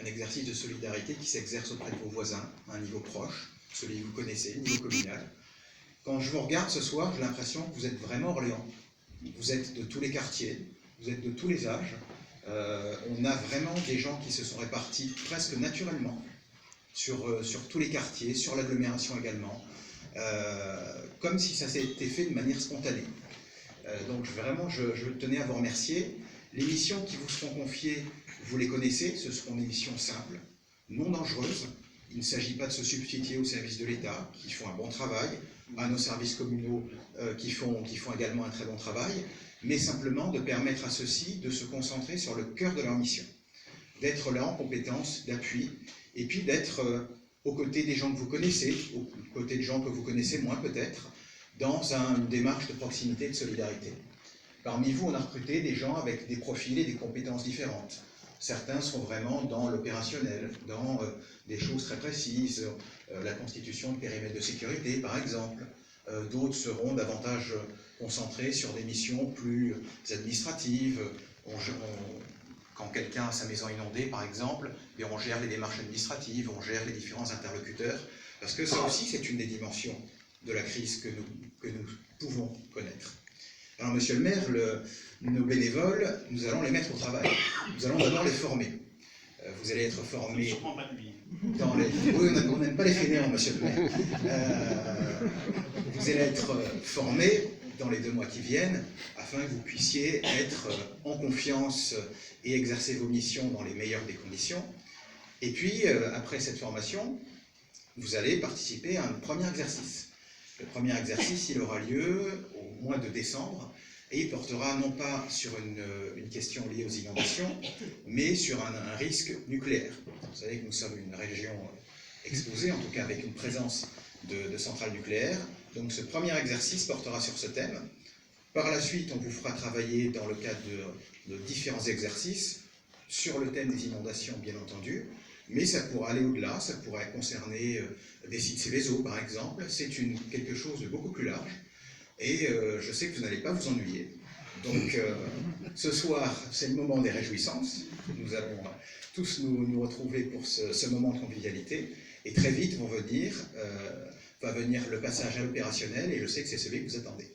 exercice de solidarité qui s'exerce auprès de vos voisins, à un niveau proche, celui que vous connaissez, le niveau communal. Quand je vous regarde ce soir, j'ai l'impression que vous êtes vraiment Orléans. Vous êtes de tous les quartiers, vous êtes de tous les âges. On a vraiment des gens qui se sont répartis presque naturellement sur tous les quartiers, sur l'agglomération également, comme si ça s'était fait de manière spontanée. Donc vraiment, je tenais à vous remercier. Les missions qui vous seront confiées, vous les connaissez, ce seront des missions simples, non dangereuses. Il ne s'agit pas de se substituer aux services de l'État, qui font un bon travail, à nos services communaux qui font également un très bon travail, mais simplement de permettre à ceux-ci de se concentrer sur le cœur de leur mission, d'être là en compétence, d'appui, et puis d'être aux côtés des gens que vous connaissez, aux côtés de gens que vous connaissez moins peut-être, dans une démarche de proximité et de solidarité. Parmi vous, on a recruté des gens avec des profils et des compétences différentes. Certains sont vraiment dans l'opérationnel, dans des choses très précises, la constitution de périmètres de sécurité par exemple. D'autres seront davantage concentrés sur des missions plus administratives. Quand quelqu'un a sa maison inondée par exemple, et on gère les démarches administratives, on gère les différents interlocuteurs, parce que ça aussi c'est une des dimensions de la crise que nous pouvons connaître. Alors, monsieur le maire, nos bénévoles, nous allons les mettre au travail. Nous allons d'abord les former. Vous allez être formés dans les... Oui, on n'aime pas les fainéants, monsieur le maire. Vous allez être formés dans les 2 mois qui viennent, afin que vous puissiez être en confiance et exercer vos missions dans les meilleures des conditions. Et puis, après cette formation, vous allez participer à un premier exercice. Le premier exercice, il aura lieu au mois de décembre et il portera non pas sur une question liée aux inondations, mais sur un risque nucléaire. Vous savez que nous sommes une région exposée, en tout cas avec une présence de centrales nucléaires. Donc ce premier exercice portera sur ce thème. Par la suite, on vous fera travailler dans le cadre de différents exercices sur le thème des inondations, bien entendu. Mais ça pourra aller au-delà, ça pourrait concerner des sites Céveso, par exemple. C'est quelque chose de beaucoup plus large. Et je sais que vous n'allez pas vous ennuyer. Donc, ce soir, c'est le moment des réjouissances. Nous allons tous nous retrouver pour ce moment de convivialité. Et très vite va venir le passage à l'opérationnel, et je sais que c'est celui que vous attendez.